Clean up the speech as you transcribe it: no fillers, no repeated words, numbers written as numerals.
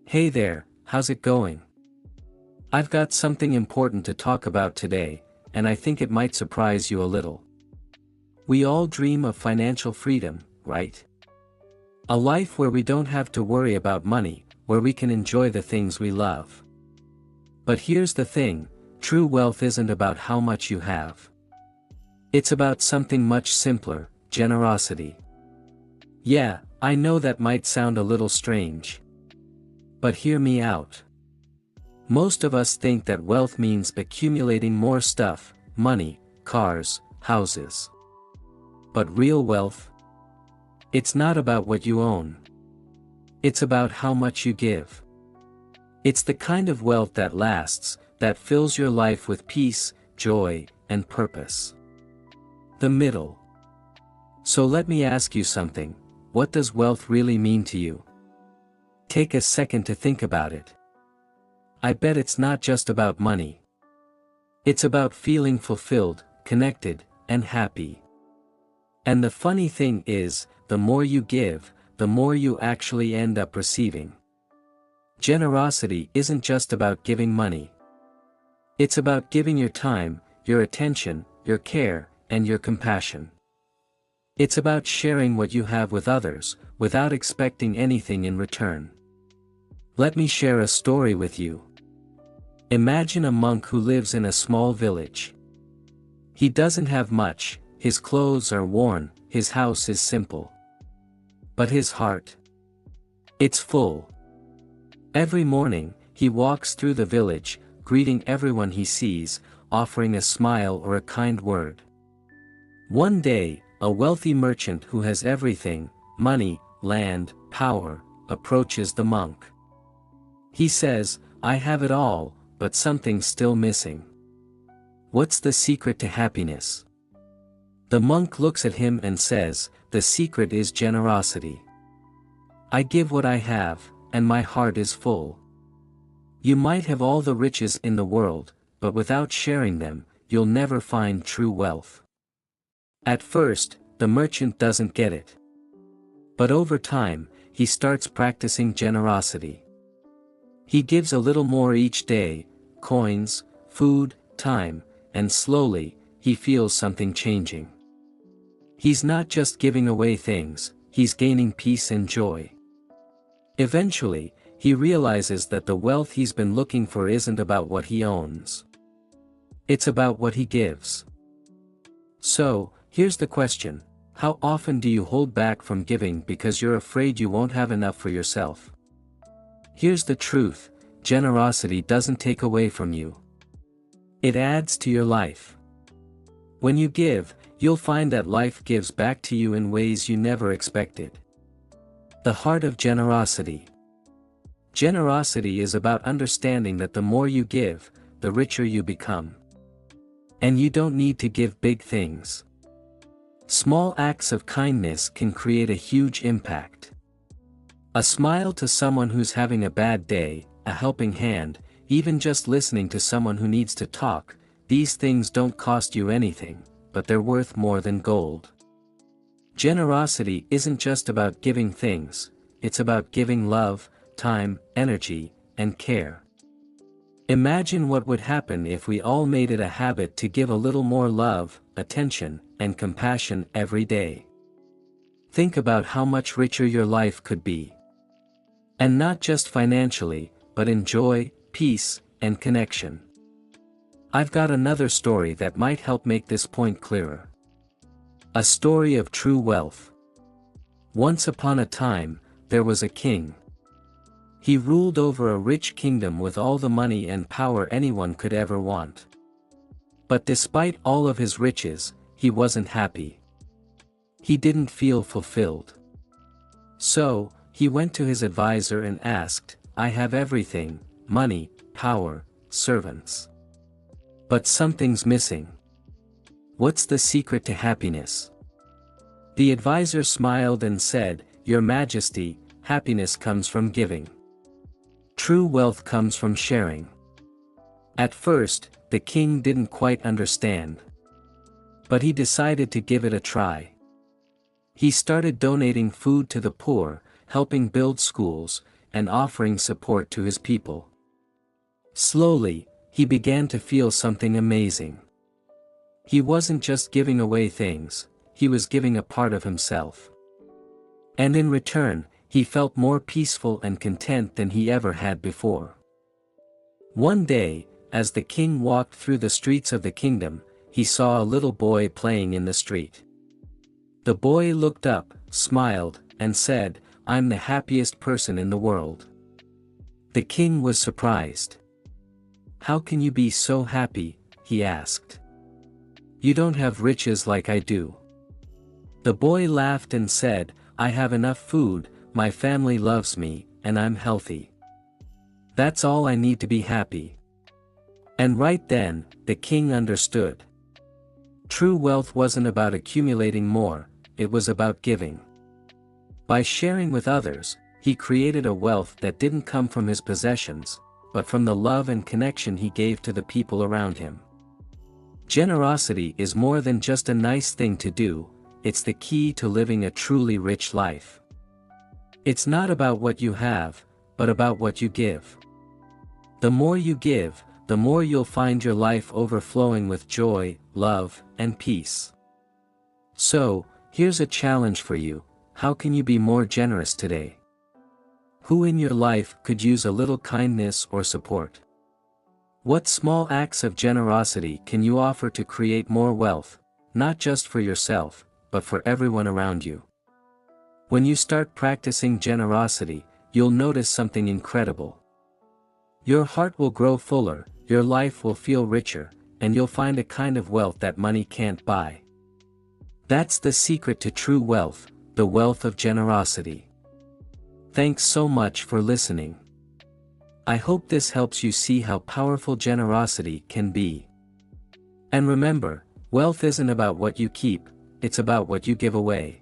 Hey there, how's it going? I've got something important to talk about today, and I think it might surprise you a little. We all dream of financial freedom, right? A life where we don't have to worry about money, where we can enjoy the things we love. But here's the thing, true wealth isn't about how much you have. It's about something much simpler, generosity. Yeah, I know that might sound a little strange. But hear me out. Most of us think that wealth means accumulating more stuff, money, cars, houses. But real wealth? It's not about what you own. It's about how much you give. It's the kind of wealth that lasts, that fills your life with peace, joy, and purpose. The middle. So let me ask you something, what does wealth really mean to you? Take a second to think about it. I bet it's not just about money. It's about feeling fulfilled, connected, and happy. And the funny thing is, the more you give, the more you actually end up receiving. Generosity isn't just about giving money. It's about giving your time, your attention, your care, and your compassion. It's about sharing what you have with others, without expecting anything in return. Let me share a story with you. Imagine a monk who lives in a small village. He doesn't have much, his clothes are worn, his house is simple. But his heart? It's full. Every morning, he walks through the village, greeting everyone he sees, offering a smile or a kind word. One day, a wealthy merchant who has everything, money, land, power, approaches the monk. He says, "I have it all, but something's still missing. What's the secret to happiness?" The monk looks at him and says, "The secret is generosity. I give what I have, and my heart is full." You might have all the riches in the world, but without sharing them, you'll never find true wealth. At first, the merchant doesn't get it. But over time, he starts practicing generosity. He gives a little more each day, coins, food, time, and slowly, he feels something changing. He's not just giving away things, he's gaining peace and joy. Eventually, he realizes that the wealth he's been looking for isn't about what he owns. It's about what he gives. So, here's the question, how often do you hold back from giving because you're afraid you won't have enough for yourself? Here's the truth, generosity doesn't take away from you. It adds to your life. When you give, you'll find that life gives back to you in ways you never expected. The heart of generosity. Generosity is about understanding that the more you give, the richer you become. And you don't need to give big things. Small acts of kindness can create a huge impact. A smile to someone who's having a bad day, a helping hand, even just listening to someone who needs to talk, these things don't cost you anything, but they're worth more than gold. Generosity isn't just about giving things, it's about giving love, time, energy, and care. Imagine what would happen if we all made it a habit to give a little more love, attention, and compassion every day. Think about how much richer your life could be. And not just financially, but in joy, peace, and connection. I've got another story that might help make this point clearer. A story of true wealth. Once upon a time, there was a king. He ruled over a rich kingdom with all the money and power anyone could ever want. But despite all of his riches, he wasn't happy. He didn't feel fulfilled. So, he went to his advisor and asked, "I have everything, money, power, servants. But something's missing. What's the secret to happiness?" The advisor smiled and said, "Your Majesty, happiness comes from giving. True wealth comes from sharing." At first, the king didn't quite understand. But he decided to give it a try. He started donating food to the poor, helping build schools, and offering support to his people. Slowly, he began to feel something amazing. He wasn't just giving away things, he was giving a part of himself. And in return, he felt more peaceful and content than he ever had before. One day, as the king walked through the streets of the kingdom, he saw a little boy playing in the street. The boy looked up, smiled, and said, "I'm the happiest person in the world." The king was surprised. "How can you be so happy?" he asked. "You don't have riches like I do." The boy laughed and said, "I have enough food, my family loves me, and I'm healthy. That's all I need to be happy." And right then, the king understood. True wealth wasn't about accumulating more, it was about giving. By sharing with others, he created a wealth that didn't come from his possessions, but from the love and connection he gave to the people around him. Generosity is more than just a nice thing to do, it's the key to living a truly rich life. It's not about what you have, but about what you give. The more you give, the more you'll find your life overflowing with joy, love, and peace. So, here's a challenge for you: how can you be more generous today? Who in your life could use a little kindness or support? What small acts of generosity can you offer to create more wealth, not just for yourself, but for everyone around you? When you start practicing generosity, you'll notice something incredible. Your heart will grow fuller, your life will feel richer, and you'll find a kind of wealth that money can't buy. That's the secret to true wealth, the wealth of generosity. Thanks so much for listening. I hope this helps you see how powerful generosity can be. And remember, wealth isn't about what you keep, it's about what you give away.